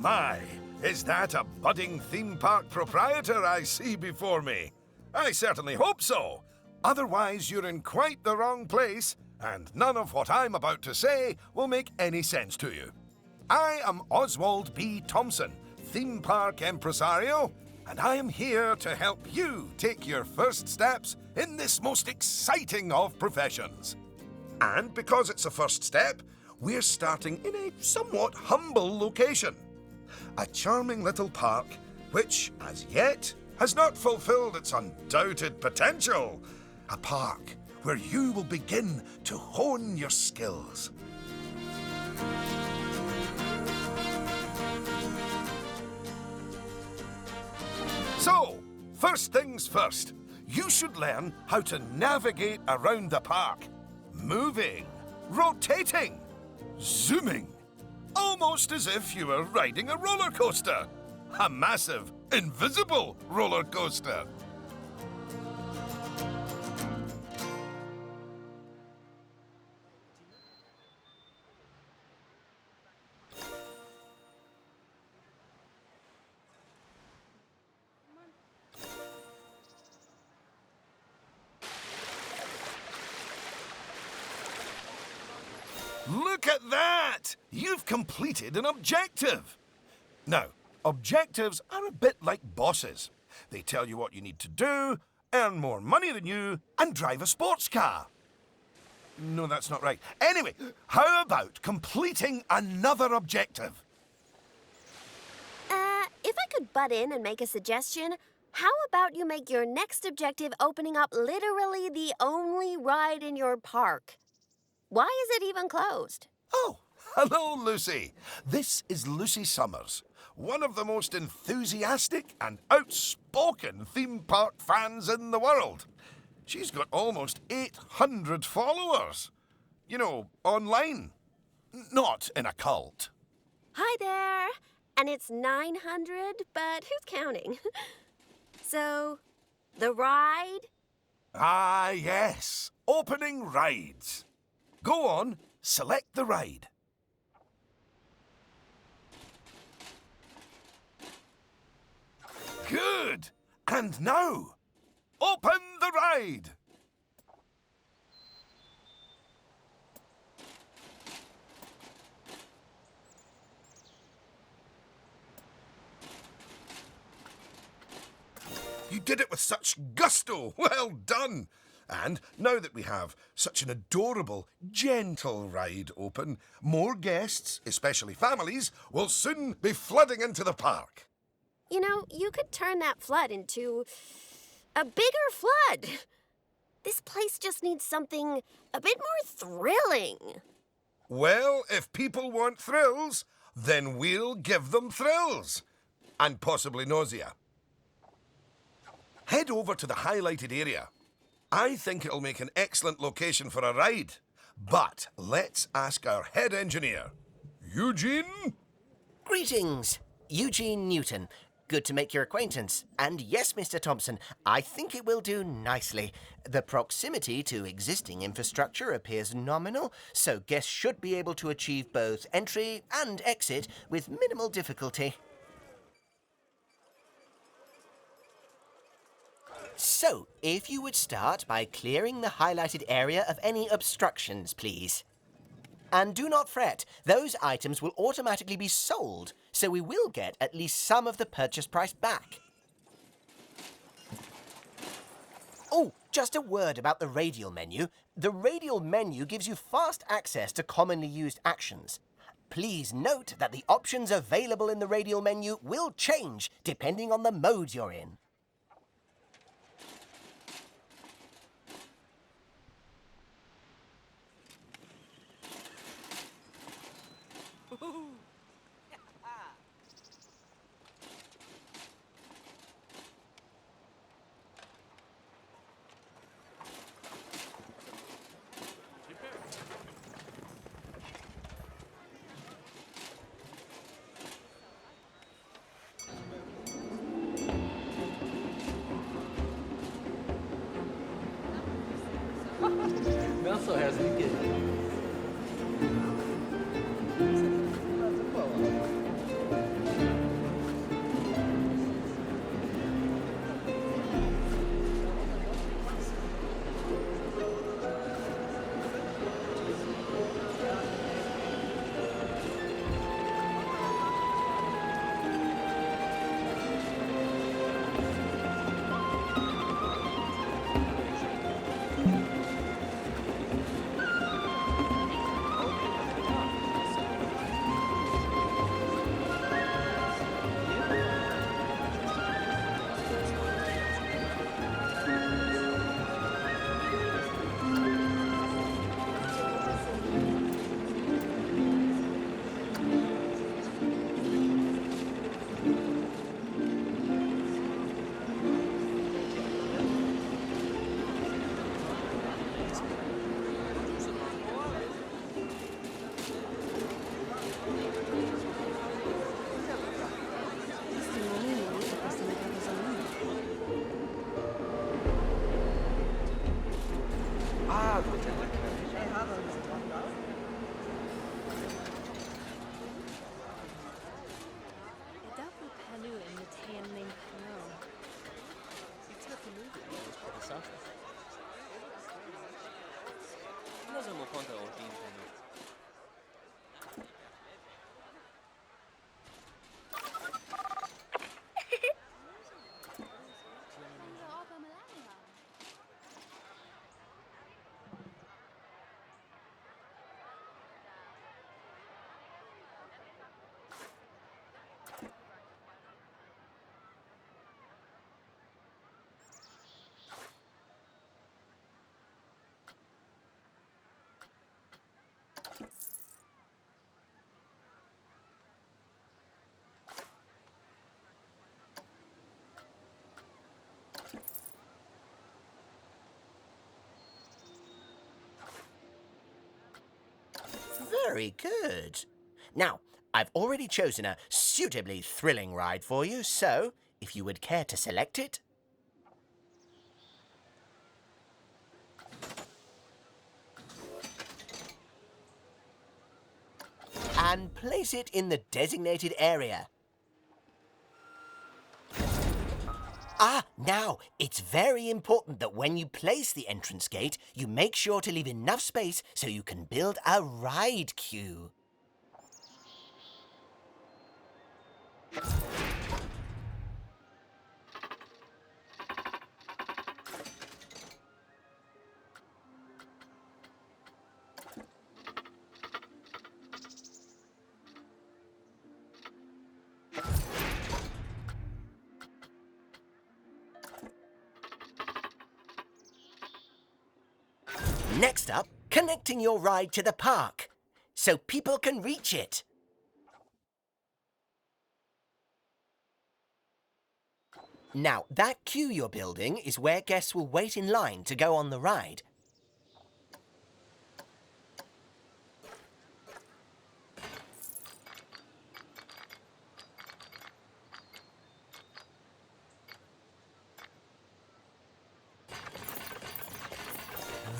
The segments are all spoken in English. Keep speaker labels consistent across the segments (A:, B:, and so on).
A: My, is that a budding theme park proprietor I see before me? I certainly hope so. Otherwise, you're in quite the wrong place, and none of what I'm about to say will make any sense to you. I am Oswald B. Thompson, theme park impresario, and I am here to help you take your first steps in this most exciting of professions. And because it's a first step, we're starting in a somewhat humble location. A charming little park which, as yet, has not fulfilled its undoubted potential. A park where you will begin to hone your skills. So, first things first, you should learn how to navigate around the park. Moving, rotating, zooming. Almost as if you were riding a roller coaster. A massive, invisible roller coaster. Look at that! You've completed an objective. Now, objectives are a bit like bosses. They tell you what you need to do, earn more money than you, and drive a sports car. No, that's not right. Anyway, how about completing another objective?
B: If I could butt in and make a suggestion, how about you make your next objective opening up literally the only ride in your park? Why is it even closed?
A: Oh, hello, Lucy. This is Lucy Summers, one of the most enthusiastic and outspoken theme park fans in the world. She's got almost 800 followers. You know, online. Not in a cult.
B: Hi there. And it's 900, but who's counting? So, the ride?
A: Ah, yes. Opening rides. Go on, select the ride. Good. And now, open the ride. You did it with such gusto. Well done. And now that we have such an adorable, gentle ride open, more guests, especially families, will soon be flooding into the park.
B: You know, you could turn that flood into a bigger flood. This place just needs something a bit more thrilling.
A: Well, if people want thrills, then we'll give them thrills. And possibly nausea. Head over to the highlighted area. I think it'll make an excellent location for a ride. But let's ask our head engineer. Eugene?
C: Greetings, Eugene Newton. Good to make your acquaintance. And yes, Mr. Thompson, I think it will do nicely. The proximity to existing infrastructure appears nominal, so guests should be able to achieve both entry and exit with minimal difficulty. So, if you would start by clearing the highlighted area of any obstructions, please. And do not fret, those items will automatically be sold, so we will get at least some of the purchase price back. Oh, just a word about the Radial Menu. The Radial Menu gives you fast access to commonly used actions. Please note that the options available in the Radial Menu will change depending on the mode you're in. Very good. Now, I've already chosen a suitably thrilling ride for you, so if you would care to select it. And place it in the designated area. Now, it's very important that when you place the entrance gate, you make sure to leave enough space so you can build a ride queue. Next up, connecting your ride to the park, so people can reach it. Now, that queue you're building is where guests will wait in line to go on the ride.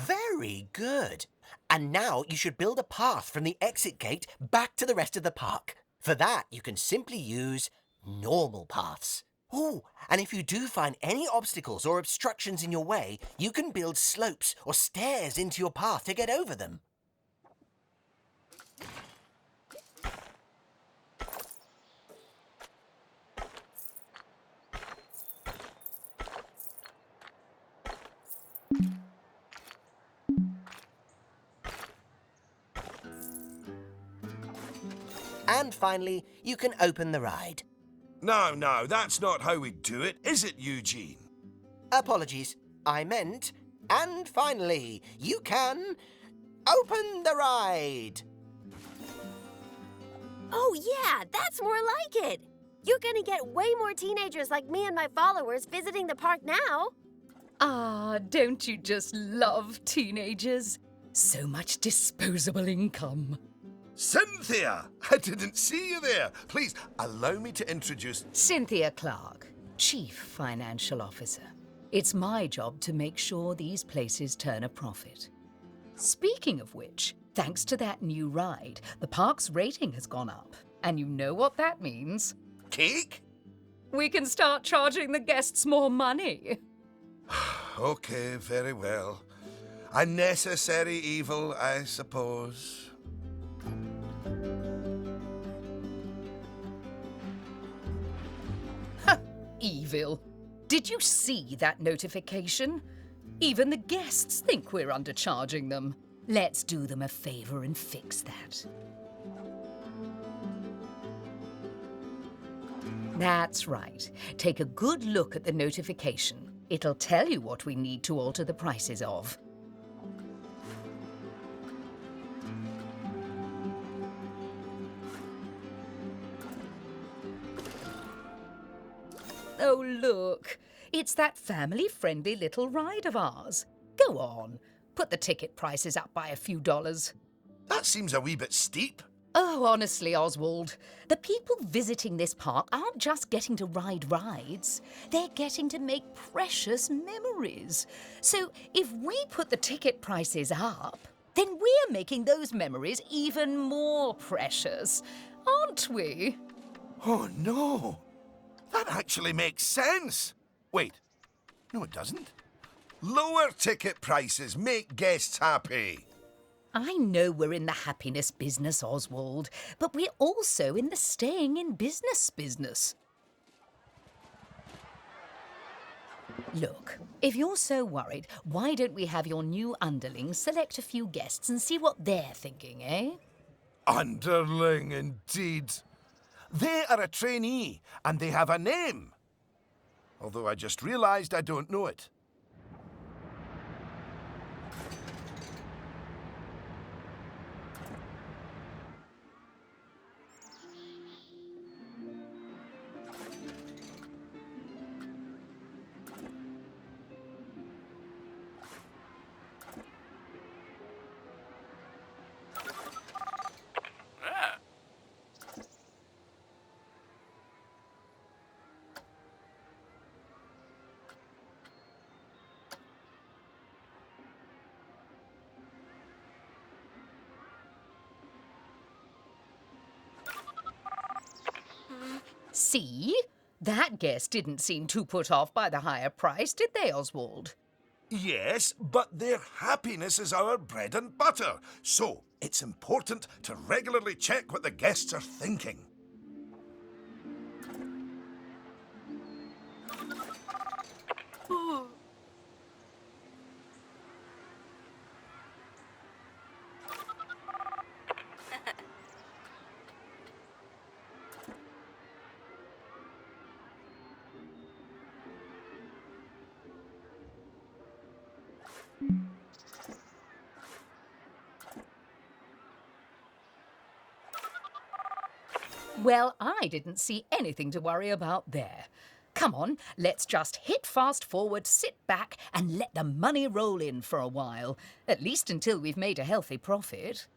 C: Very good. And now you should build a path from the exit gate back to the rest of the park. For that, you can simply use normal paths. Oh, and if you do find any obstacles or obstructions in your way, you can build slopes or stairs into your path to get over them. And finally, you can open the ride.
A: No, that's not how we do it, is it, Eugene?
C: Apologies, I meant, and finally, you can open the ride.
B: Oh, yeah, that's more like it. You're gonna get way more teenagers like me and my followers visiting the park now.
D: Ah, don't you just love teenagers? So much disposable income.
A: Cynthia! I didn't see you there. Please, allow me to introduce...
D: Cynthia Clark, Chief Financial Officer. It's my job to make sure these places turn a profit. Speaking of which, thanks to that new ride, the park's rating has gone up. And you know what that means?
A: Cake?
D: We can start charging the guests more money.
A: Okay, very well. A necessary evil, I suppose.
D: Evil. Did you see that notification? Even the guests think we're undercharging them. Let's do them a favor and fix that. That's right. Take a good look at the notification. It'll tell you what we need to alter the prices of. Oh, look. It's that family-friendly little ride of ours. Go on. Put the ticket prices up by a few dollars.
A: That seems a wee bit steep.
D: Oh, honestly, Oswald, the people visiting this park aren't just getting to ride rides. They're getting to make precious memories. So if we put the ticket prices up, then we're making those memories even more precious, aren't we?
A: Oh, no. That actually makes sense. Wait. No, it doesn't. Lower ticket prices make guests happy.
D: I know we're in the happiness business, Oswald, but we're also in the staying in business. Look, if you're so worried, why don't we have your new underlings select a few guests and see what they're thinking, eh?
A: Underling, indeed. They are a trainee, and they have a name. Although I just realised I don't know it.
D: See? That guest didn't seem too put off by the higher price, did they, Oswald?
A: Yes, but their happiness is our bread and butter. So it's important to regularly check what the guests are thinking.
D: Well, I didn't see anything to worry about there. Come on, let's just hit fast forward, sit back, and let the money roll in for a while. At least until we've made a healthy profit.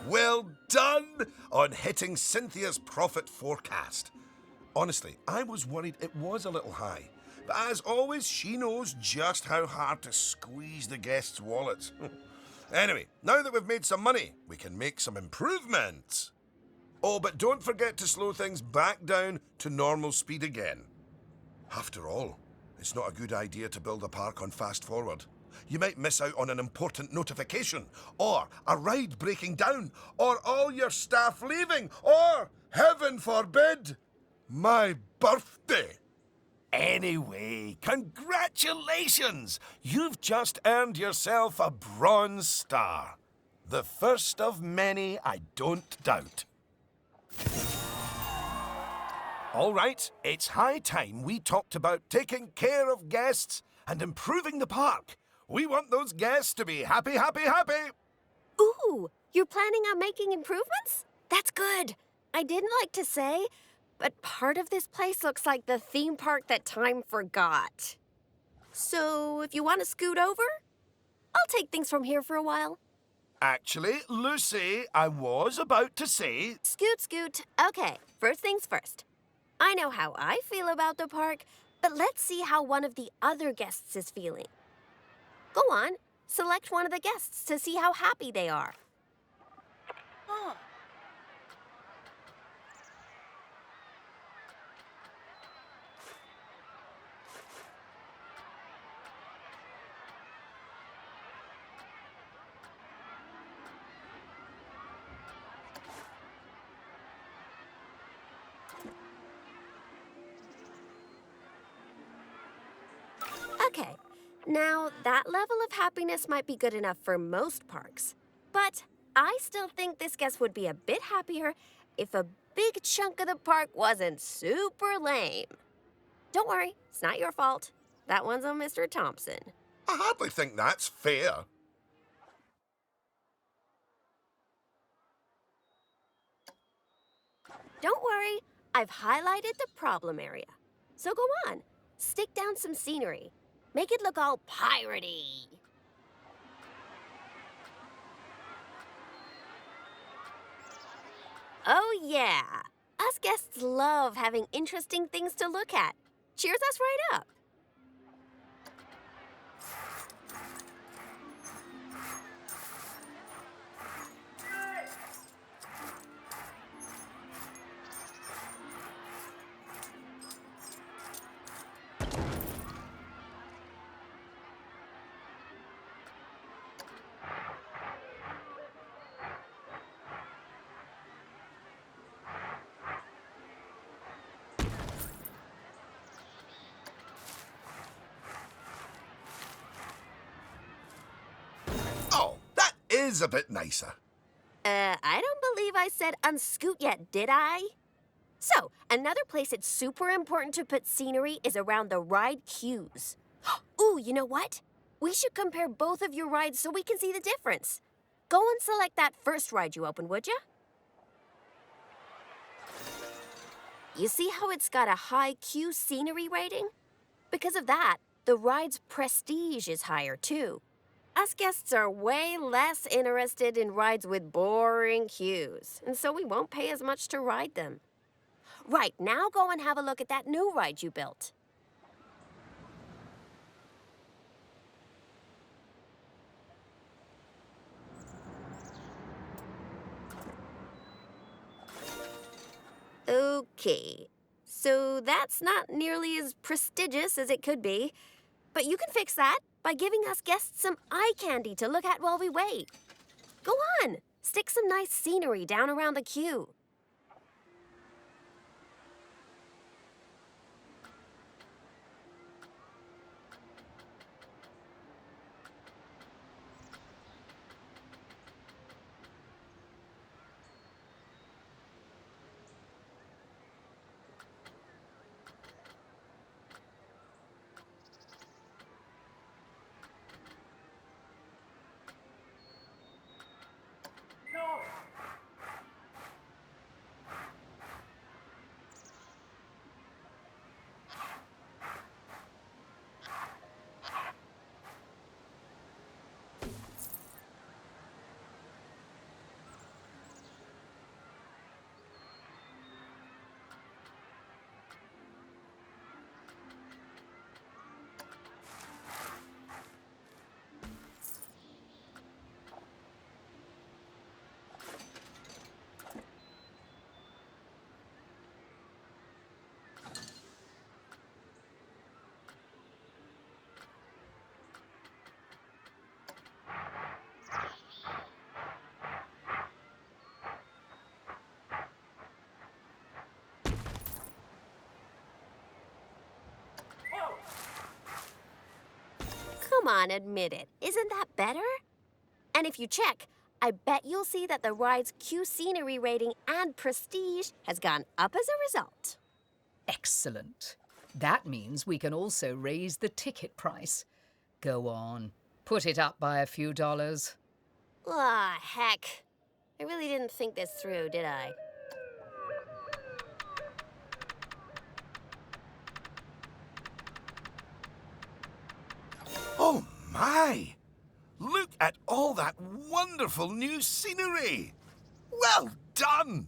A: Well done on hitting Cynthia's profit forecast. Honestly, I was worried it was a little high. But as always, she knows just how hard to squeeze the guests' wallets. Anyway, now that we've made some money, we can make some improvements. Oh, but don't forget to slow things back down to normal speed again. After all, it's not a good idea to build a park on fast forward. You might miss out on an important notification, or a ride breaking down, or all your staff leaving, or, heaven forbid, my birthday. Anyway, congratulations! You've just earned yourself a bronze star. The first of many, I don't doubt. All right, it's high time we talked about taking care of guests and improving the park. We want those guests to be happy, happy, happy.
B: Ooh, you're planning on making improvements? That's good. I didn't like to say, but part of this place looks like the theme park that time forgot. So if you want to scoot over, I'll take things from here for a while.
A: Actually, Lucy, I was about to say...
B: Scoot, scoot. Okay, first things first. I know how I feel about the park, but let's see how one of the other guests is feeling. Go on, select one of the guests to see how happy they are. Okay, now that level of happiness might be good enough for most parks, but I still think this guest would be a bit happier if a big chunk of the park wasn't super lame. Don't worry, it's not your fault. That one's on Mr. Thompson.
A: I hardly think that's fair.
B: Don't worry, I've highlighted the problem area. So go on, stick down some scenery. Make it look all piratey. Oh yeah, us guests love having interesting things to look at. Cheers us right up.
A: is a bit nicer.
B: I don't believe I said unscoot yet, did I? So, another place it's super important to put scenery is around the ride queues. Ooh, you know what? We should compare both of your rides so we can see the difference. Go and select that first ride you opened, would you? You see how it's got a high queue scenery rating? Because of that, the ride's prestige is higher too. Us guests are way less interested in rides with boring queues, and so we won't pay as much to ride them. Right, now go and have a look at that new ride you built. Okay, so that's not nearly as prestigious as it could be, but you can fix that by giving us guests some eye candy to look at while we wait. Go on, stick some nice scenery down around the queue. Come on, admit it. Isn't that better? And if you check, I bet you'll see that the ride's queue scenery rating and prestige has gone up as a result.
D: Excellent. That means we can also raise the ticket price. Go on, put it up by a few dollars.
B: Ah, heck. I really didn't think this through, did I?
A: Oh my! Look at all that wonderful new scenery! Well done!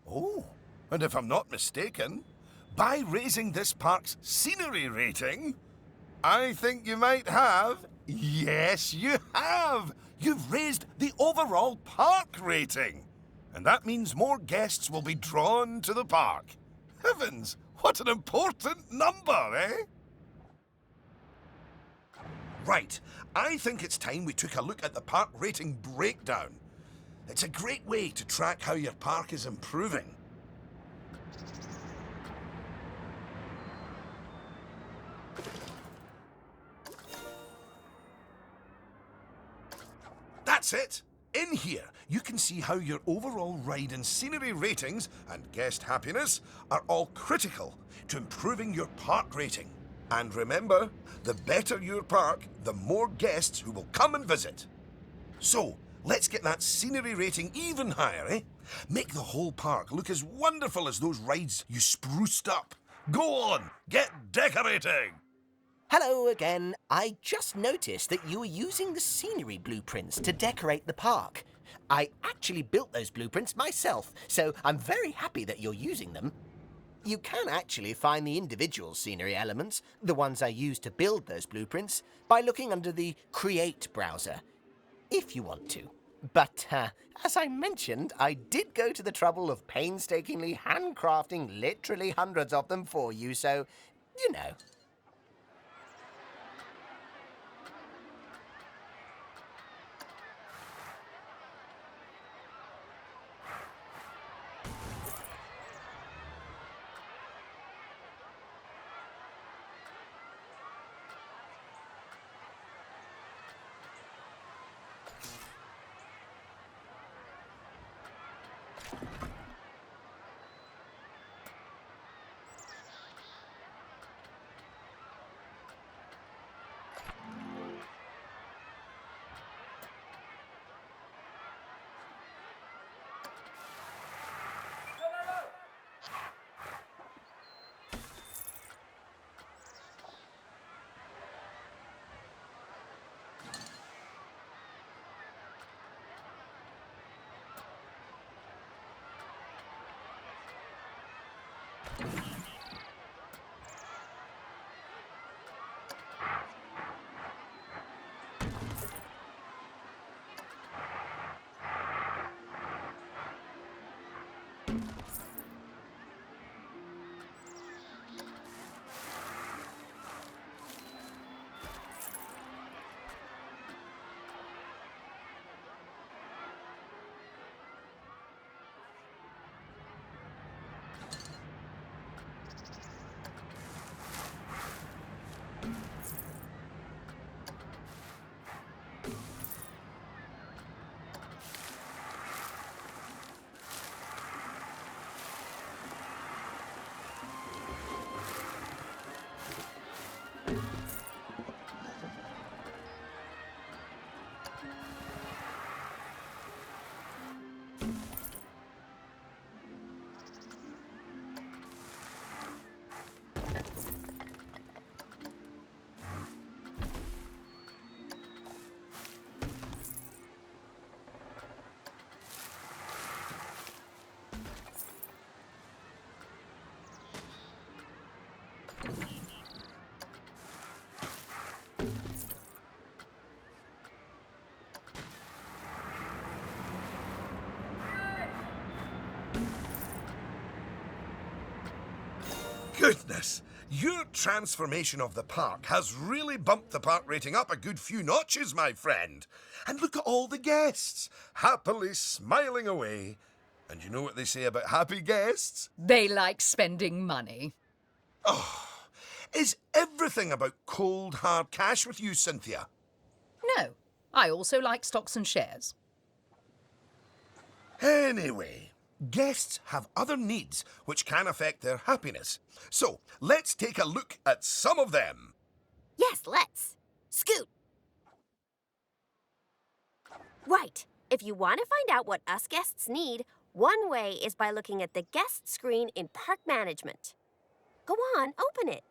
A: Oh, and if I'm not mistaken, by raising this park's scenery rating, I think you might have. Yes, you have! You've raised the overall park rating. And that means more guests will be drawn to the park. Heavens, what an important number, eh? Right, I think it's time we took a look at the park rating breakdown. It's a great way to track how your park is improving. That's it! In here, you can see how your overall ride and scenery ratings and guest happiness are all critical to improving your park rating. And remember, the better your park, the more guests who will come and visit. So, let's get that scenery rating even higher, eh? Make the whole park look as wonderful as those rides you spruced up. Go on, get decorating!
C: Hello again. I just noticed that you were using the scenery blueprints to decorate the park. I actually built those blueprints myself, so I'm very happy that you're using them. You can actually find the individual scenery elements, the ones I used to build those blueprints, by looking under the Create browser, if you want to. But, as I mentioned, I did go to the trouble of painstakingly handcrafting literally hundreds of them for you, so, you know.
A: goodness! Your transformation of the park has really bumped the park rating up a good few notches, my friend. And look at all the guests, happily smiling away. And you know what they say about happy guests?
D: They like spending money.
A: Is everything about cold, hard cash with you, Cynthia?
D: No, I also like stocks and shares.
A: Anyway, guests have other needs which can affect their happiness. So, let's take a look at some of them.
B: Yes, let's. Scoot. Right. If you want to find out what us guests need, one way is by looking at the guest screen in Park Management. Go on, open it.